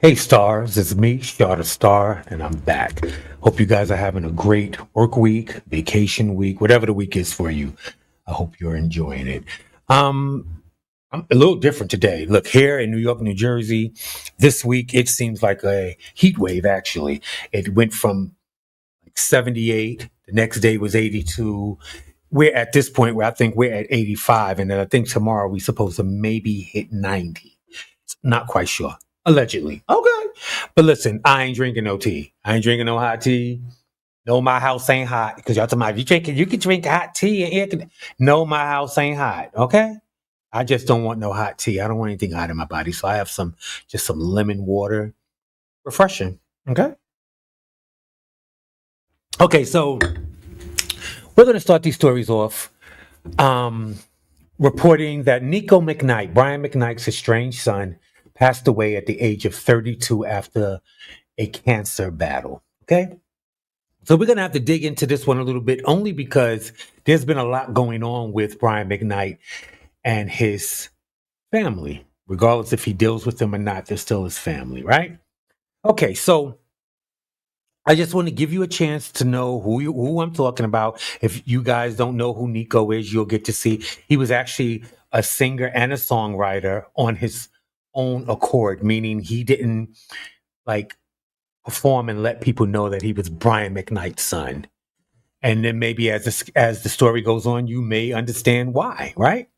Hey stars, it's me, Star the Star, and I'm back. Hope you guys are having a great work week, vacation week, whatever the week is for you. I hope you're enjoying it. Um, I'm a little different today. Look, here in New York, New Jersey, this week it seems like a heat wave actually. It went from like 78, the next day was 82. We're at this point where I think we're at 85, and then I think tomorrow we're supposed to maybe hit 90. Not quite sure. Allegedly. Okay. But listen, I ain't drinking no tea. I ain't drinking no hot tea. No, my house ain't hot. Because y'all talking about if you drinking, you can drink hot tea and no, my house ain't hot. Okay. I just don't want no hot tea. I don't want anything hot in my body. So I have some lemon water. Refreshing. Okay. Okay, so we're gonna start these stories off. Um, Reporting that Nico Mcnite, Brian McKnight's estranged son, passed away at the age of 32 after a cancer battle. Okay. So we're going to have to dig into this one a little bit only because there's been a lot going on with Brian McKnight and his family. Regardless if he deals with them or not, they're still his family, right? Okay, so I just want to give you a chance to know who I'm talking about. If you guys don't know who Nico is, you'll get to see. He was actually a singer and a songwriter on his own accord, meaning he didn't like perform and let people know that he was Brian McKnight's son. And then maybe as the story goes on, you may understand why, right?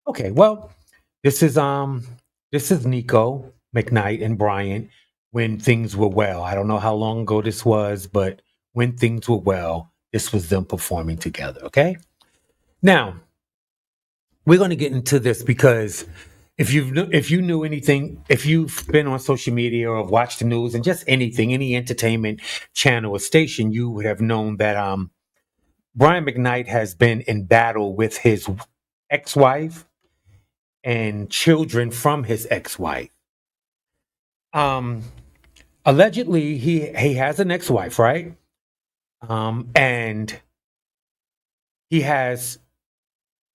Okay, well, this is um this is Nico McKnight and Brian when things were well. I don't know how long ago this was, but when things were well, this was them performing together. Okay, now we're going to get into this because if you knew anything, if you've been on social media or have watched the news and just anything, any entertainment channel or station, you would have known that Brian McKnight has been in battle with his ex-wife and children from his ex-wife. Um, Allegedly, he has an ex-wife, right? And he has,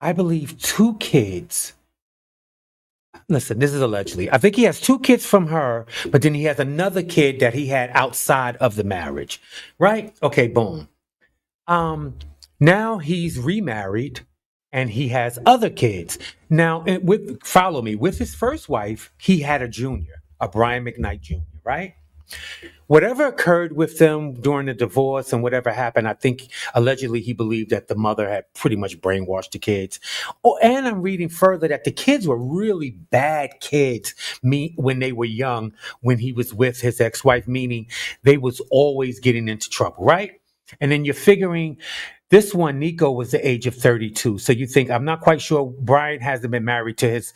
I believe, two kids. Listen, this is allegedly. I think he has two kids from her, but then he has another kid that he had outside of the marriage, right? Okay, boom. Um, Now he's remarried and he has other kids. Now, with follow me, with his first wife, he had a junior, a Brian McKnight Jr., right? Whatever occurred with them during the divorce and whatever happened, I think allegedly he believed that the mother had pretty much brainwashed the kids. Oh, and I'm reading further that the kids were really bad kids when they were young, when he was with his ex-wife, meaning they was always getting into trouble, right? And then you're figuring this one, Nico, was the age of 32. So you think, I'm not quite sure Brian hasn't been married to his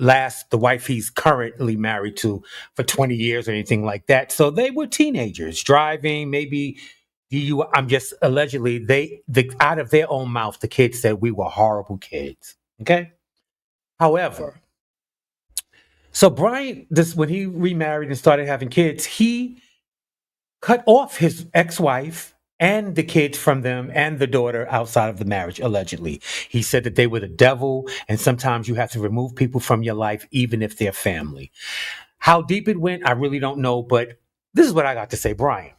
the wife he's currently married to for 20 years or anything like that. So they were teenagers driving, maybe I'm just allegedly, out of their own mouth, the kids said we were horrible kids. Okay. However, so Brian, this when he remarried and started having kids, he cut off his ex-wife and the kids from them and the daughter outside of the marriage, allegedly. He said that they were the devil, and sometimes you have to remove people from your life, even if they're family. How deep it went, I really don't know, but this is what I got to say, Brian.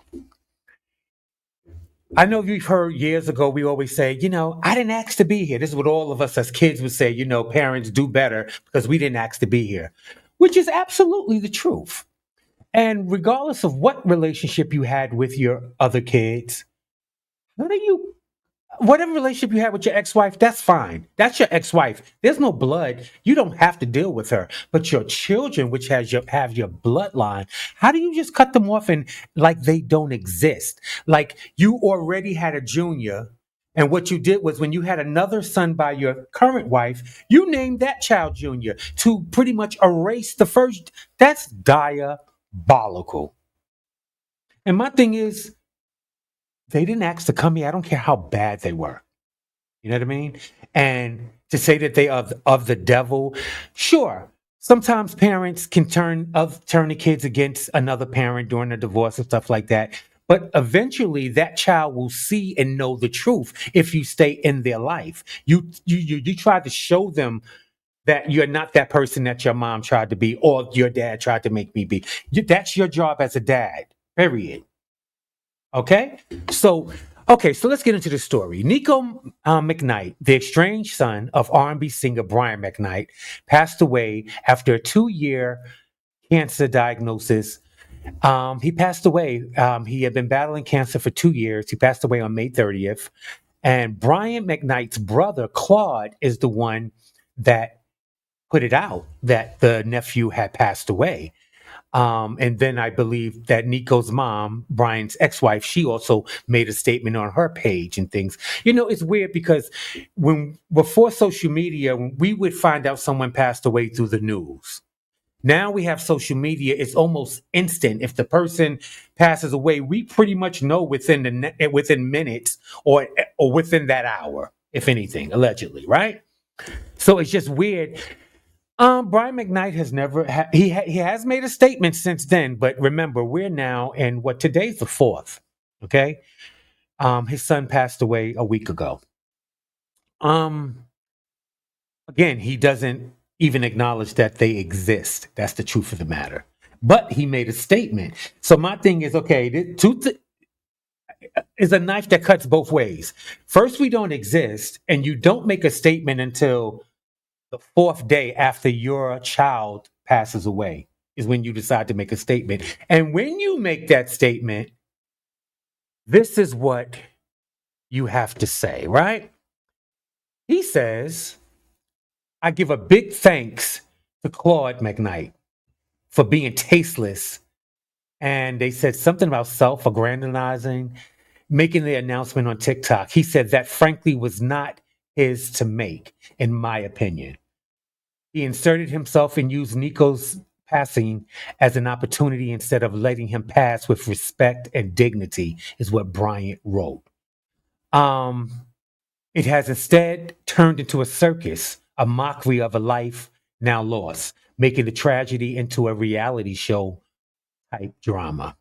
I know you've heard years ago, we always say, I didn't ask to be here. This is what all of us as kids would say, parents do better because we didn't ask to be here, which is absolutely the truth. And regardless of what relationship you had with your other kids, what are you whatever relationship you had with your ex-wife, that's fine. That's your ex-wife. There's no blood. You don't have to deal with her. But your children, which have your bloodline, how do you just cut them off and like they don't exist? Like you already had a junior, and what you did was when you had another son by your current wife, you named that child Junior to pretty much erase the first. That's diabolical. And my thing is, they didn't ask to come here. I don't care how bad they were. You know what I mean? And to say that they are of the devil, sure. Sometimes parents can turn the kids against another parent during a divorce and stuff like that. But eventually, that child will see and know the truth if you stay in their life. You try to show them that you're not that person that your mom tried to be or your dad tried to make me be. That's your job as a dad, period. Okay? So, okay, so let's get into the story. Nico Mcknight, the estranged son of R&B singer Brian McKnight, passed away after a 2-year cancer diagnosis. He passed away. He had been battling cancer for 2 years. He passed away on May 30th. And Brian McKnight's brother, Claude, is the one that put it out that the nephew had passed away. And then I believe that Nico's mom, Brian's ex-wife, she also made a statement on her page and things. You know, it's weird because when before social media, we would find out someone passed away through the news. Now we have social media. It's almost instant. If the person passes away, we pretty much know within minutes or within that hour, if anything, allegedly, right? So it's just weird. Brian McKnight has never he has made a statement since then, but remember, we're now in what today's the 4th. Okay, his son passed away a week ago. Um, Again, he doesn't even acknowledge that they exist. That's the truth of the matter. But he made a statement. So my thing is, okay, the truth is a knife that cuts both ways. First, we don't exist, and you don't make a statement until the 4th day after your child passes away is when you decide to make a statement. And when you make that statement, this is what you have to say, right? He says, I give a big thanks to Claude McKnight for being tasteless. And they said something about self aggrandizing, making the announcement on TikTok. He said that frankly was not his to make, in my opinion. He inserted himself and used Nico's passing as an opportunity instead of letting him pass with respect and dignity, is what Bryant wrote. Um, it has instead turned into a circus, a mockery of a life now lost, making the tragedy into a reality show type drama.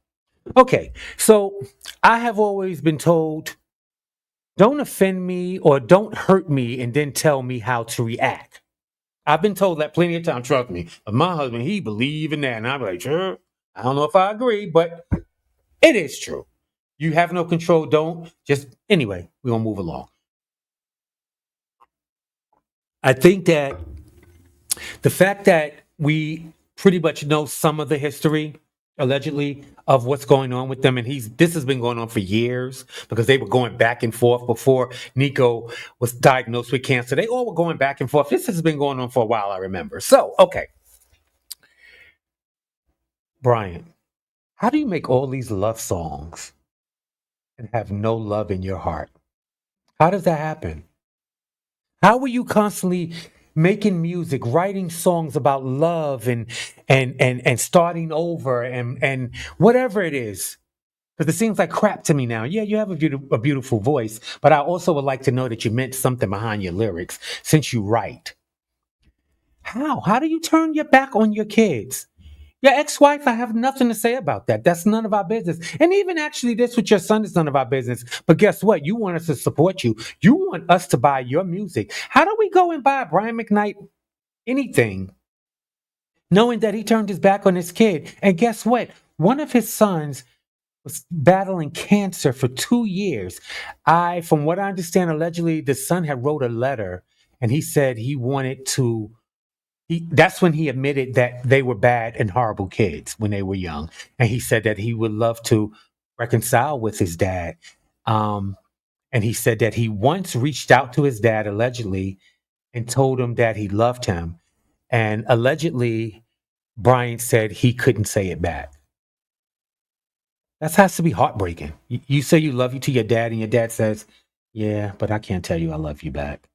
Okay, so I have always been told, don't offend me or don't hurt me and then tell me how to react. I've been told that plenty of times. Trust me. My husband, he believe in that, and I'm like, sure. I don't know if I agree, but it is true. You have no control. Don't just anyway. We're gonna move along. I think that the fact that we pretty much know some of the history, allegedly, of what's going on with them, and this has been going on for years because they were going back and forth before Nico was diagnosed with cancer. They all were going back and forth. This has been going on for a while, I remember. So, okay, Brian, how do you make all these love songs and have no love in your heart? How does that happen? How were you constantly making music, writing songs about love and starting over and whatever it is? Because it seems like crap to me now. Yeah, you have a beautiful voice, but I also would like to know that you meant something behind your lyrics since you write. How? How do you turn your back on your kids? Your ex-wife, I have nothing to say about that. That's none of our business. And even actually this with your son is none of our business. But guess what? You want us to support you. You want us to buy your music. How do we go and buy Brian McKnight anything knowing that he turned his back on his kid? And guess what? One of his sons was battling cancer for 2 years. From what I understand, allegedly the son had wrote a letter and he said he wanted to that's when he admitted that they were bad and horrible kids when they were young. And he said that he would love to reconcile with his dad. Um, and he said that he once reached out to his dad, allegedly, and told him that he loved him. And allegedly, Brian said he couldn't say it back. That has to be heartbreaking. You say you love you to your dad, and your dad says, yeah, but I can't tell you I love you back.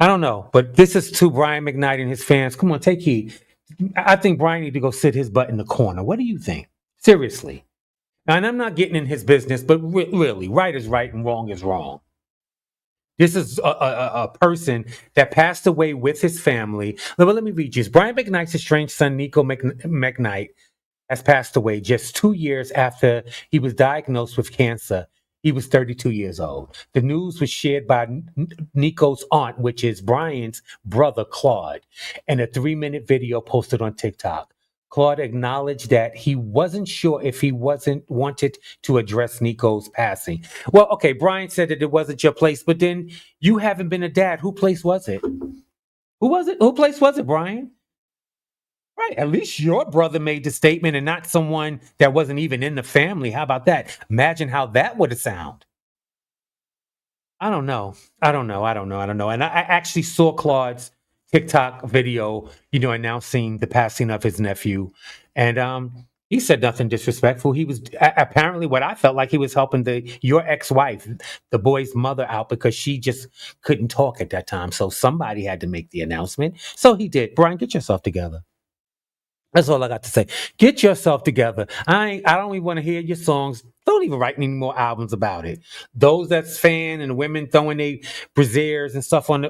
I don't know, but this is to Brian McKnight and his fans. Come on, take heed. I think Brian need to go sit his butt in the corner. What do you think? Seriously. And I'm not getting in his business, but really, right is right and wrong is wrong. This is a person that passed away with his family. Let me read you. Brian McKnight's estranged son, Nico Mcnite, has passed away just 2 years after he was diagnosed with cancer. He was 32 years old. The news was shared by Nico's aunt, which is Brian's brother, Claude, in a 3-minute video posted on TikTok. Claude acknowledged that he wasn't sure if he wasn't wanted to address Nico's passing. Well, okay, Brian said that it wasn't your place, but then you haven't been a dad. Who place was it? Who was it? Who place was it, Brian? Right. At least your brother made the statement and not someone that wasn't even in the family. How about that? Imagine how that would have sounded. I don't know. I don't know. And I actually saw Claude's TikTok video, announcing the passing of his nephew. And he said nothing disrespectful. He was apparently what I felt like he was helping your ex-wife, the boy's mother, out because she just couldn't talk at that time. So somebody had to make the announcement. So he did. Brian, get yourself together. That's all I got to say. Get yourself together. I don't even want to hear your songs. Don't even write any more albums about it. Those that's fan and the women throwing their brassieres and stuff on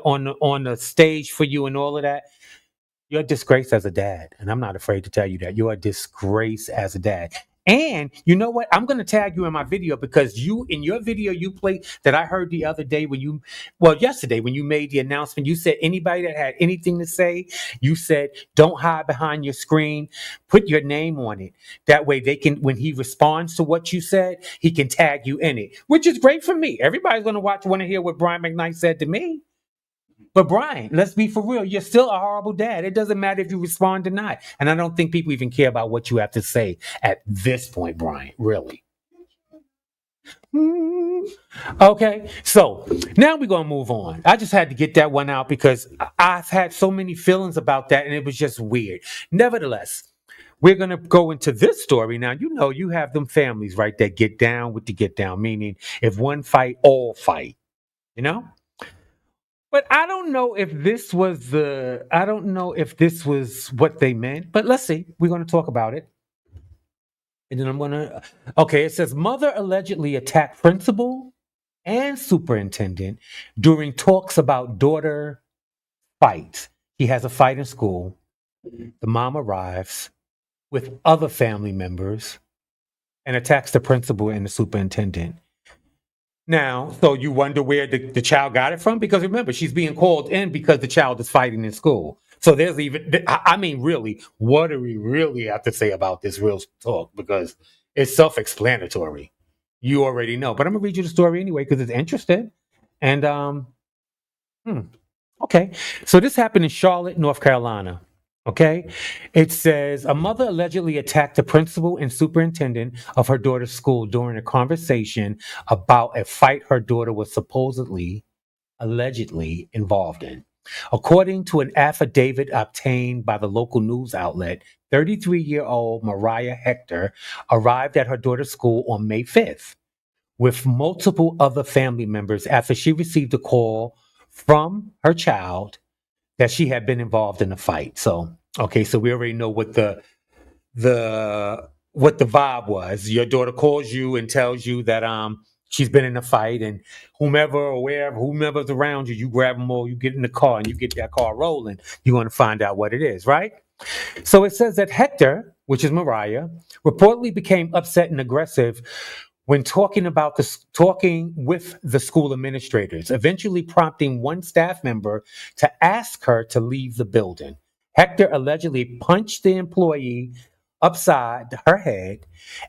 the stage for you and all of that. You're a disgrace as a dad, and I'm not afraid to tell you that you're a disgrace as a dad. And you know what? I'm going to tag you in my video because you, in your video you played that I heard the other day yesterday when you made the announcement, you said anybody that had anything to say, you said don't hide behind your screen, put your name on it. That way they can, when he responds to what you said, he can tag you in it, which is great for me. Everybody's going to want to hear what Brian McKnight said to me. But Brian, let's be for real. You're still a horrible dad. It doesn't matter if you respond or not. And I don't think people even care about what you have to say at this point, Brian. Really. Mm. Okay. So now we're going to move on. I just had to get that one out because I've had so many feelings about that and it was just weird. Nevertheless, we're going to go into this story. Now, you have them families, right, that get down with the get down, meaning if one fight, all fight, you know? But I don't know if this was what they meant, but let's see. We're going to talk about it. And then okay, it says mother allegedly attacked principal and superintendent during talks about daughter fight. He has a fight in school. The mom arrives with other family members and attacks the principal and the superintendent. Now, so you wonder where the child got it from? Because remember, she's being called in because the child is fighting in school. So there's even, I mean, really, what do we really have to say about this real talk? Because it's self explanatory. You already know. But I'm going to read you the story anyway because it's interesting. And, hmm, okay. So this happened in Charlotte, North Carolina. Okay. It says a mother allegedly attacked the principal and superintendent of her daughter's school during a conversation about a fight her daughter was allegedly involved in. According to an affidavit obtained by the local news outlet, 33-year-old Mariah Hector arrived at her daughter's school on May 5th with multiple other family members after she received a call from her child that she had been involved in a fight. So, okay, so we already know the vibe was. Your daughter calls you and tells you that she's been in a fight, and whomever or wherever, whomever's around you, you grab them all, you get in the car, and you get that car rolling. You want to find out what it is, right? So it says that Hector, which is Mariah, reportedly became upset and aggressive when talking with the school administrators, eventually prompting one staff member to ask her to leave the building. Hector allegedly punched the employee upside her head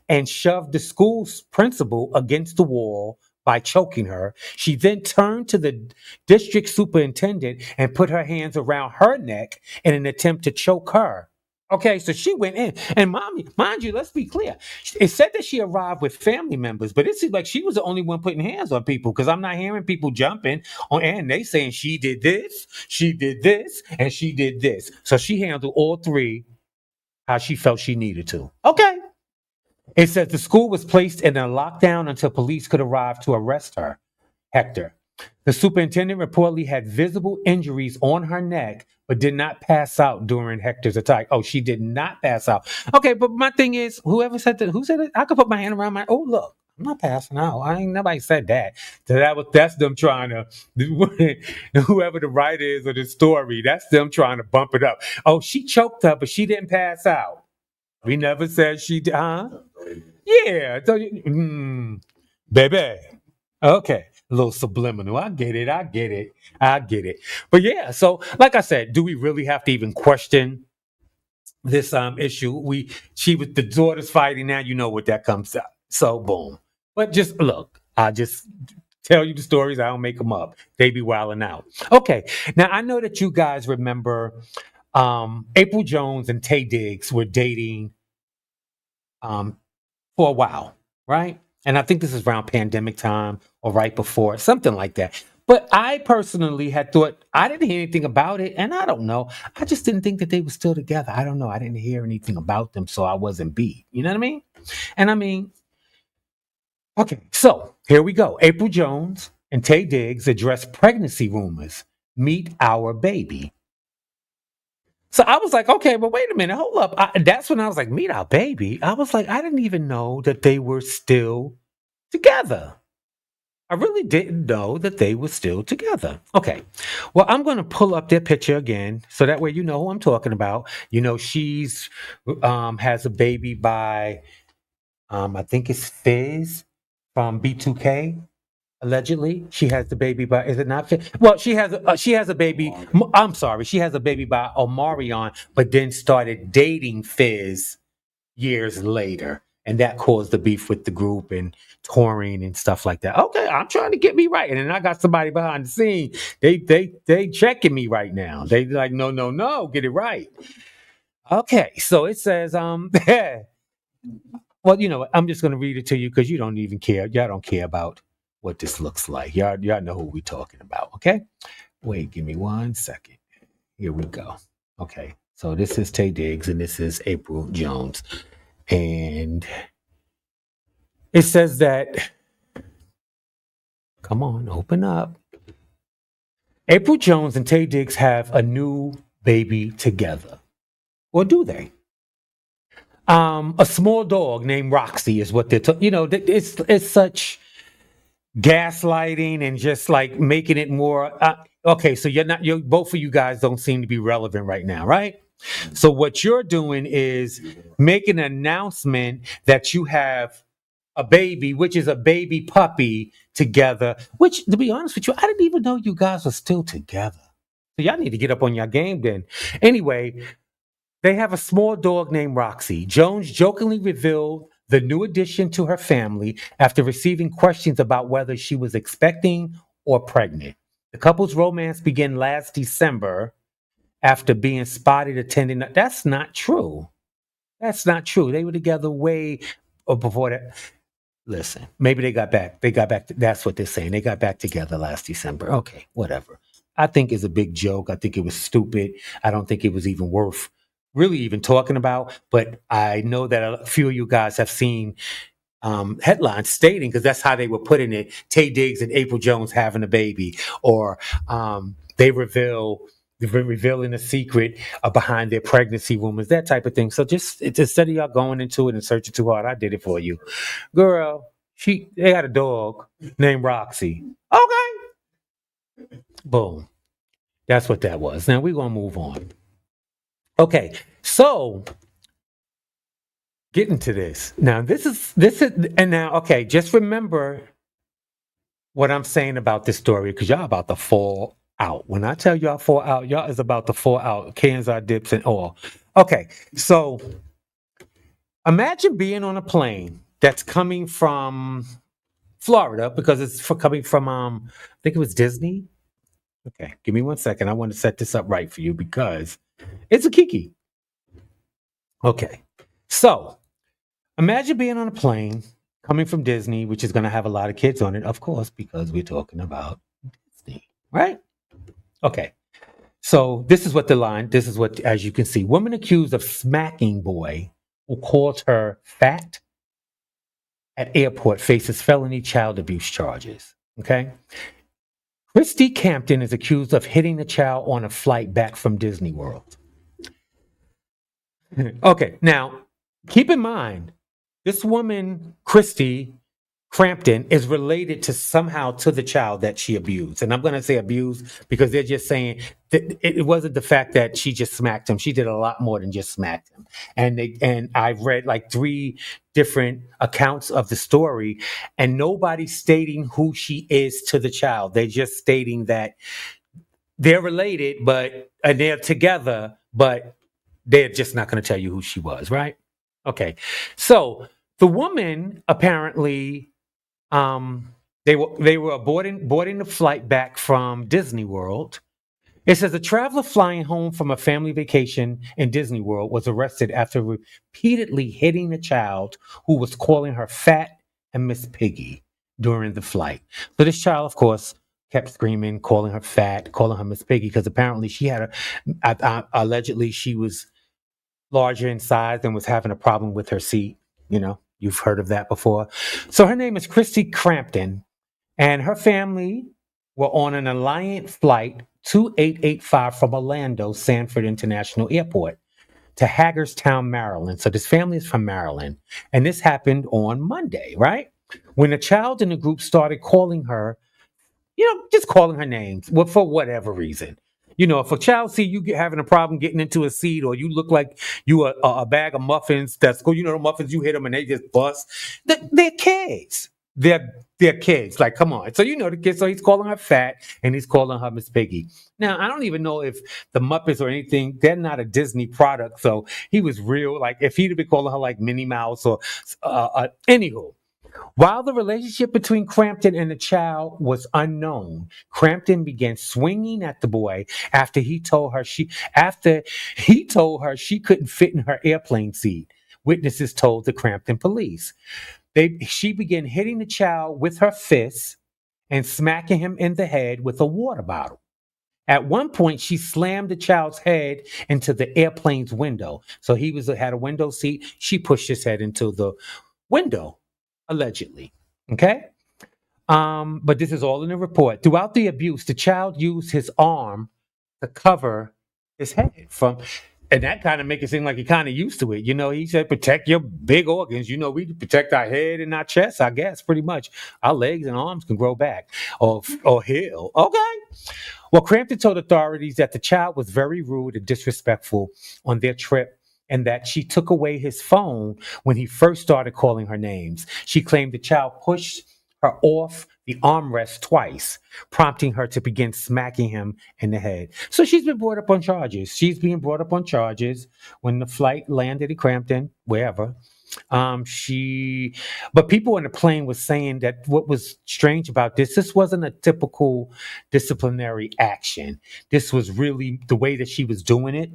and shoved the school's principal against the wall by choking her. She then turned to the district superintendent and put her hands around her neck in an attempt to choke her. Okay, so she went in. And mind you, let's be clear. It said that she arrived with family members, but it seemed like she was the only one putting hands on people because I'm not hearing people jumping on and they saying she did this, and she did this. So she handled all three how she felt she needed to. Okay. It says the school was placed in a lockdown until police could arrive to arrest her, Hector. The superintendent reportedly had visible injuries on her neck, but did not pass out during Hector's attack. Oh, she did not pass out. Okay, but my thing is, who said it? I could put my hand around oh, look, I'm not passing out. I ain't nobody said that. So that's them trying to, whoever the writer is of the story, that's them trying to bump it up. Oh, she choked her, but she didn't pass out. We never said she did, huh? Yeah. So, baby. Okay, a little subliminal. I get it. I get it. I get it. But yeah, so like I said, do we really have to even question this issue? She was the daughter's fighting now. You know what that comes out. So boom. But just look, I just tell you the stories. I don't make them up. They be wilding out. Okay, now I know that you guys remember April Jones and Taye Diggs were dating um, for a while, right? And I think this is around pandemic time or right before, something like that. But I personally had thought I didn't hear anything about it, and I don't know. I just didn't think that they were still together. I don't know. I didn't hear anything about them, so I wasn't beat. You know what I mean? And I mean, okay, so here we go. April Jones and Taye Diggs address pregnancy rumors. Meet our baby. So I was like, okay, but wait a minute, hold up. That's when I was like, meet our baby. I was like, I didn't even know that they were still together. I really didn't know that they were still together. Okay. Well, I'm going to pull up their picture again so that way you know who I'm talking about. You know, she's has a baby by I think it's Fizz from B2K. Allegedly, she has the baby by. Is it not? Well, she has a baby. I'm sorry, she has a baby by Omarion, but then started dating Fizz years later, and that caused the beef with the group and touring and stuff like that. Okay, I'm trying to get me right, and then I got somebody behind the scene. They checking me right now. They like no no no, get it right. Okay, so it says well, you know what? I'm just going to read it to you because you don't even care. Y'all don't care about what this looks like. Y'all know who we talking about. Okay. Wait, give me 1 second. Here we go. Okay. So this is Taye Diggs and this is April Jones. And it says that, come on, open up. April Jones and Taye Diggs have a new baby together. Or do they? A small dog named Roxy is what they're you know, it's such gaslighting and just like making it more okay, so you're both of you guys don't seem to be relevant right now, right? So what you're doing is making an announcement that you have a baby, which is a baby puppy together, which to be honest with you, I didn't even know you guys were still together. So y'all need to get up on your game then. Anyway, they have a small dog named Roxy. Jones jokingly revealed the new addition to her family after receiving questions about whether she was expecting or pregnant. The couple's romance began last December after being spotted attending. That's not true. That's not true. They were together way before that. Listen, maybe they got back. They got back. That's what they're saying. They got back together last December. Okay, whatever. I think it's a big joke. I think it was stupid. I don't think it was even worth really even talking about. But I know that a few of you guys have seen headlines stating because that's how they were putting it: Taye Diggs and April Jones having a baby, or they they've been revealing a secret behind their pregnancy rumors, that type of thing. So just instead of y'all going into it and searching too hard, I did it for you. Girl, they had a dog named Roxy. Okay. Boom. That's what that was. Now we're gonna move on. Okay, so getting to this. Now this is and now okay, just remember what I'm saying about this story, because y'all about to fall out. When I tell y'all fall out, y'all is about to fall out. Cans are dips and all. Okay, so imagine being on a plane that's coming from Florida because it's coming from I think it was Disney. Okay, give me 1 second. I want to set this up right for you because it's a kiki. Okay, so imagine being on a plane coming from Disney, which is going to have a lot of kids on it, of course, because we're talking about Disney, right? Okay, so this is what, as you can see, woman accused of smacking boy who called her fat at airport faces felony child abuse charges. Okay. Christy Campton is accused of hitting a child on a flight back from Disney World. Okay, now keep in mind, this woman, Christy Crampton is related to somehow to the child that she abused. And I'm going to say abused because they're just saying that it wasn't the fact that she just smacked him. She did a lot more than just smacked him. And I've read like three different accounts of the story, and nobody's stating who she is to the child. They're just stating that they're related, but and they're together, but they're just not going to tell you who she was, right? Okay. So the woman apparently they were boarding the flight back from Disney World. It says a traveler flying home from a family vacation in Disney World was arrested after repeatedly hitting a child who was calling her fat and Miss Piggy during the flight. So this child, of course, kept screaming, calling her fat, calling her Miss Piggy, because apparently she had allegedly she was larger in size and was having a problem with her seat. You've heard of that before. So her name is Christy Crampton, and her family were on an Alliant flight 2885 from Orlando Sanford International Airport to Hagerstown, Maryland. So this family is from Maryland. And this happened on Monday, right? When a child in the group started calling her, just calling her names for whatever reason. If a child see you having a problem getting into a seat, or you look like you are a bag of muffins that's cool, the muffins you hit them and they just bust. They're kids. They're kids. Like, come on. So the kid. So he's calling her fat and he's calling her Miss Piggy. Now I don't even know if the Muppets or anything. They're not a Disney product, so he was real. Like if he'd have been calling her like Minnie Mouse or anywho. While the relationship between Crampton and the child was unknown, Crampton began swinging at the boy after he told her she couldn't fit in her airplane seat. Witnesses told the Crampton police. She began hitting the child with her fists and smacking him in the head with a water bottle. At one point, she slammed the child's head into the airplane's window. So he had a window seat. She pushed his head into the window, allegedly. Okay. But this is all in the report. Throughout the abuse, the child used his arm to cover his head and that kind of make it seem like he kind of used to it. He said, protect your big organs. We protect our head and our chest, I guess, pretty much. Our legs and arms can grow back or heal. Okay. Well, Crampton told authorities that the child was very rude and disrespectful on their trip, and that she took away his phone when he first started calling her names. She claimed the child pushed her off the armrest twice, prompting her to begin smacking him in the head. So she's been brought up on charges. She's being brought up on charges when the flight landed in Crampton, wherever. But people on the plane was saying that what was strange about this wasn't a typical disciplinary action. This was really the way that she was doing it.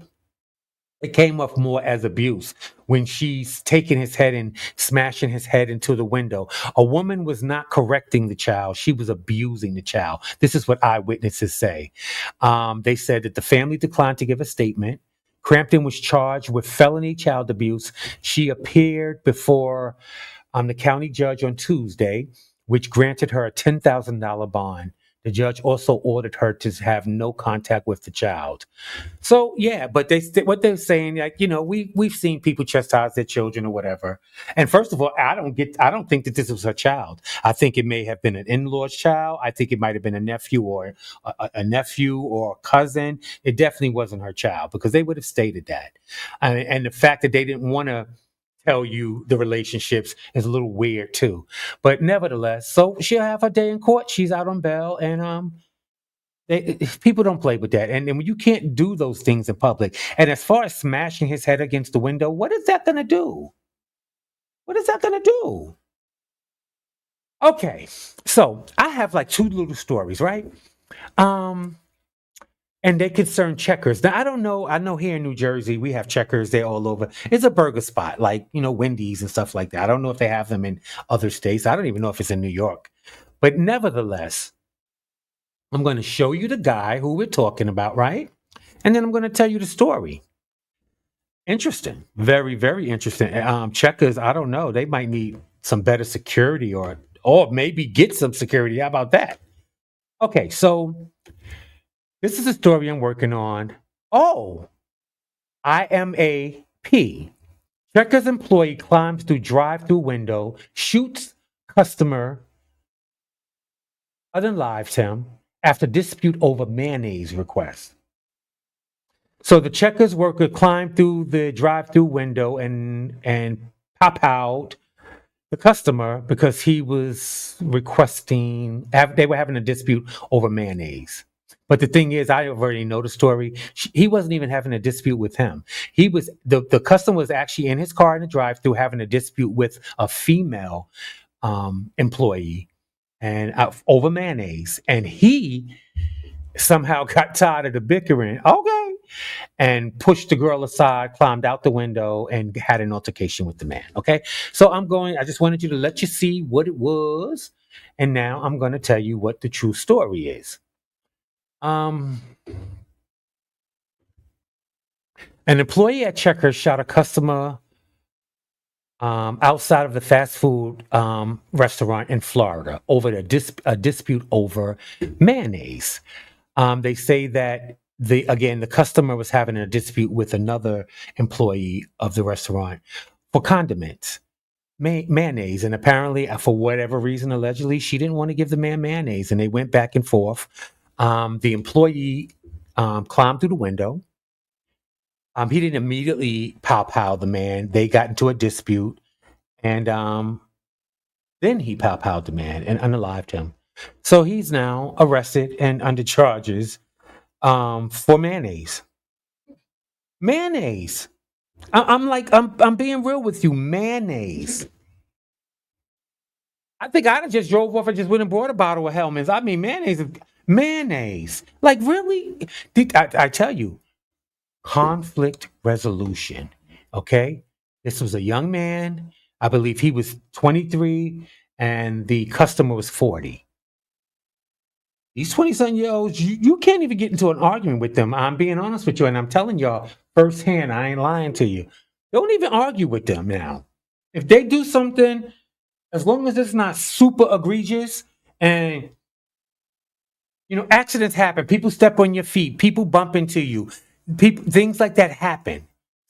It came off more as abuse when she's taking his head and smashing his head into the window. A woman was not correcting the child. She was abusing the child. This is what eyewitnesses say. They said that the family declined to give a statement. Crampton was charged with felony child abuse. She appeared before the county judge on Tuesday, which granted her a $10,000 bond. The judge also ordered her to have no contact with the child. So yeah, but what they're saying, like we've seen people chastise their children or whatever. And first of all, I don't think that this was her child. I think it may have been an in-law's child. I think it might have been a nephew or a nephew or a cousin. It definitely wasn't her child because they would have stated that. And the fact that they didn't want to tell you the relationships is a little weird too. But nevertheless, so she'll have her day in court. She's out on bail, and people don't play with that. And when you can't do those things in public, and as far as smashing his head against the window, what is that going to do? What is that going to do? Okay, so I have like two little stories, right? Um, and they concern Checkers. Now I don't know. I know here in New Jersey we have Checkers. They're all over. It's a burger spot, like Wendy's and stuff like that. I don't know if they have them in other states. I don't even know if it's in New York. But nevertheless, I'm going to show you the guy who we're talking about, right? And then I'm going to tell you the story. Interesting. Very, very interesting. Checkers, I don't know. They might need some better security or maybe get some security. How about that? Okay, so this is a story I'm working on. Oh, IMAP. Checkers employee climbs through drive-through window, shoots customer unalived him after dispute over mayonnaise request. So the Checkers worker climbed through the drive-through window and pop out the customer because he was requesting. They were having a dispute over mayonnaise. But the thing is, I already know the story. He wasn't even having a dispute with him. He was the customer was actually in his car in the drive-through having a dispute with a female employee and over mayonnaise, and he somehow got tired of the bickering. Okay, and pushed the girl aside, climbed out the window, and had an altercation with the man. Okay, so I just wanted you to let you see what it was, and now I'm going to tell you what the true story is. Um, an employee at Checkers shot a customer outside of the fast food restaurant in Florida over a dispute over mayonnaise. They say that the customer was having a dispute with another employee of the restaurant for condiments, mayonnaise, and apparently for whatever reason, allegedly, she didn't want to give the man mayonnaise, and they went back and forth. The employee climbed through the window. He didn't immediately pow the man. They got into a dispute, and then he pow the man and unalived him. So he's now arrested and under charges for mayonnaise. Mayonnaise. I'm being real with you. Mayonnaise. I think I'd have just drove off and just went and bought a bottle of Hellman's. I mean, mayonnaise. Like really? I tell you, conflict resolution. Okay, this was a young man. I believe he was 23, and the customer was 40. These 20-something-year-olds, you can't even get into an argument with them. I'm being honest with you, and I'm telling y'all firsthand, I ain't lying to you. Don't even argue with them now. If they do something, as long as it's not super egregious and accidents happen, people step on your feet, people bump into you, people things like that happen.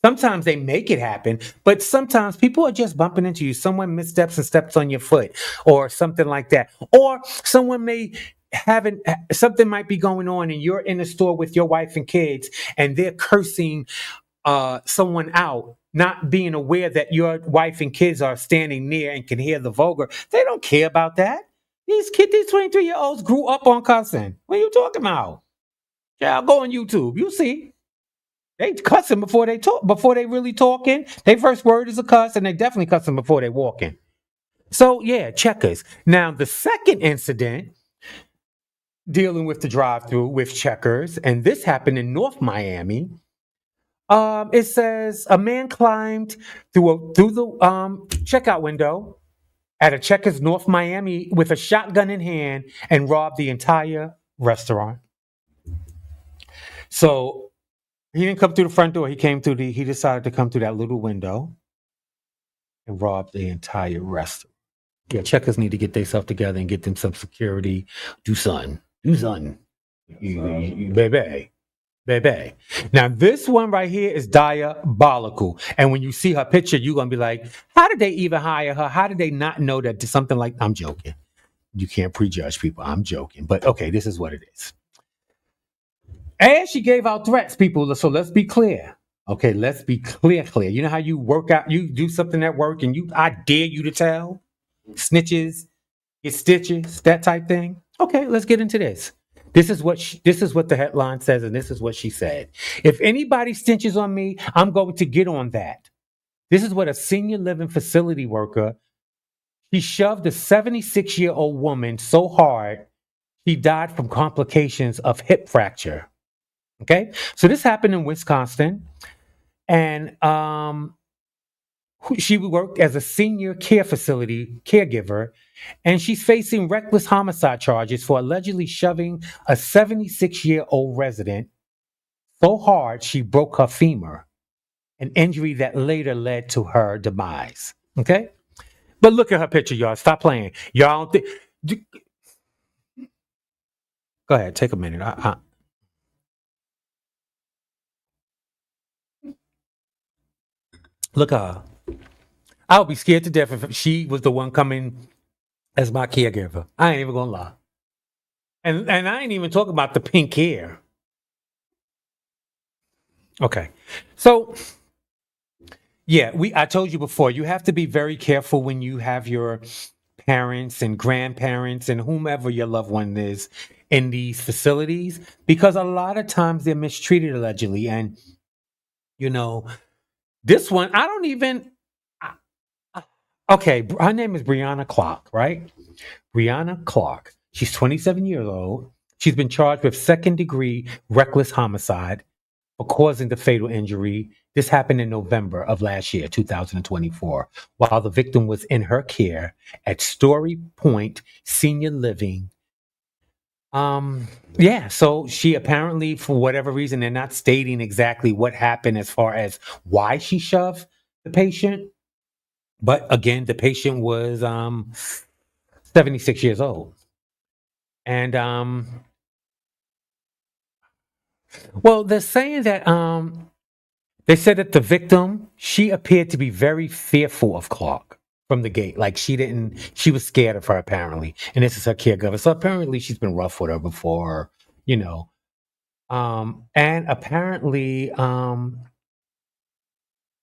Sometimes they make it happen, but sometimes people are just bumping into you. Someone missteps and steps on your foot or something like that. Or someone may having something might be going on and you're in the store with your wife and kids and they're cursing someone out, not being aware that your wife and kids are standing near and can hear the vulgar. They don't care about that. These 23-year-olds grew up on cussing. What are you talking about? Yeah, go on YouTube. You see. They cussing before they talk, before they really talking. Their first word is a cuss, and they definitely cussing before they walking. So yeah, Checkers. Now the second incident dealing with the drive-through with Checkers, and this happened in North Miami. It says a man climbed through the checkout window at a Checkers North Miami with a shotgun in hand and robbed the entire restaurant. So he didn't come through the front door. He decided to come through that little window and rob the entire restaurant. Yeah, Checkers need to get themselves together and get them some security. Do something. Do something. Baby. Baby. Now, this one right here is diabolical. And when you see her picture, you're going to be like, how did they even hire her? How did they not know that something like, I'm joking. You can't prejudge people. I'm joking. But okay, this is what it is. And she gave out threats, people. So let's be clear. Okay, let's be clear. You know how you work out, you do something at work and I dare you to tell? Snitches, get stitches, that type thing. Okay, let's get into this. This is what the headline says, and this is what she said. If anybody snitches on me, I'm going to get on that. This is what a senior living facility worker. She shoved a 76-year-old woman so hard she died from complications of hip fracture. Okay, so this happened in Wisconsin, and she worked as a senior care facility caregiver, and she's facing reckless homicide charges for allegedly shoving a 76-year-old resident so hard she broke her femur, an injury that later led to her demise. Okay? But look at her picture, y'all. Stop playing. Y'all don't think. Go ahead, take a minute. Look at her. I would be scared to death if she was the one coming as my caregiver. I ain't even gonna lie. And I ain't even talking about the pink hair. Okay. So yeah, I told you before, you have to be very careful when you have your parents and grandparents and whomever your loved one is in these facilities because a lot of times they're mistreated allegedly. And you know, this one, I don't even I- okay, her name is Brianna Clark, right? Brianna Clark. She's 27 years old. She's been charged with second degree reckless homicide for causing the fatal injury. This happened in November of last year, 2024, while the victim was in her care at Story Point Senior Living. Um, yeah, so she apparently, for whatever reason, they're not stating exactly what happened as far as why she shoved the patient. But again, the patient was 76 years old. And well, they're saying that they said that the victim, she appeared to be very fearful of Clark from the gate. Like she was scared of her apparently. And this is her caregiver. So apparently she's been rough with her before, you know. And apparently,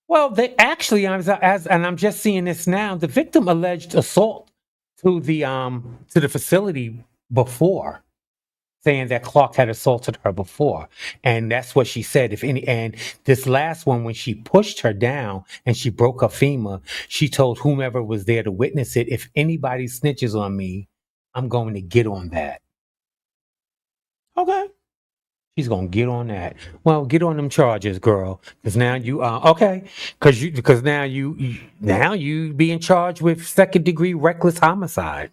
well, they actually, and I'm just seeing this now, the victim alleged assault to the facility before, saying that Clark had assaulted her before. And that's what she said. If any, and this last one, when she pushed her down and she broke her femur, she told whomever was there to witness it, if anybody snitches on me, I'm going to get on that. Okay. She's gonna get on that. Well, get on them charges, girl, because now you are okay. Because now now you being charged with second degree reckless homicide.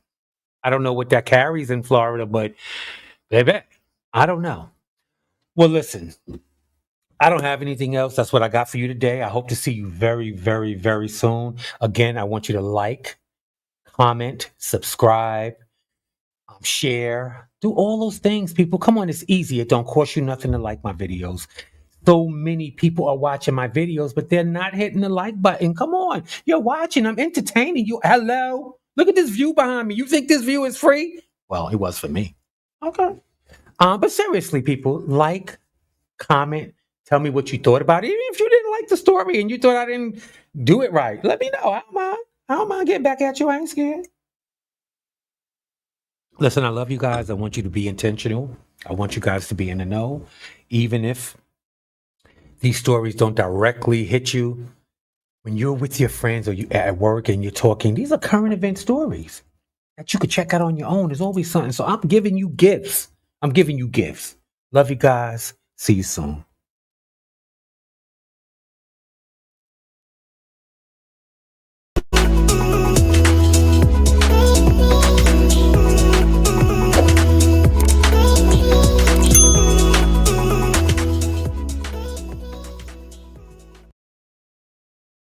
I don't know what that carries in Florida, but baby, I don't know. Well, listen, I don't have anything else. That's what I got for you today. I hope to see you very, very, very soon. Again, I want you to like, comment, subscribe, share, do all those things, people. Come on, it's easy. It don't cost you nothing to like my videos. So many people are watching my videos, but they're not hitting the like button. Come on, you're watching. I'm entertaining you. Hello, look at this view behind me. You think this view is free? Well, it was for me. Okay. But seriously, people, like, comment, tell me what you thought about it. Even if you didn't like the story and you thought I didn't do it right, let me know. I don't mind. I don't mind getting back at you. I ain't scared. Listen, I love you guys. I want you to be intentional. I want you guys to be in the know, even if these stories don't directly hit you. When you're with your friends or you at work and you're talking, these are current event stories that you could check out on your own. There's always something. So I'm giving you gifts. I'm giving you gifts. Love you guys. See you soon.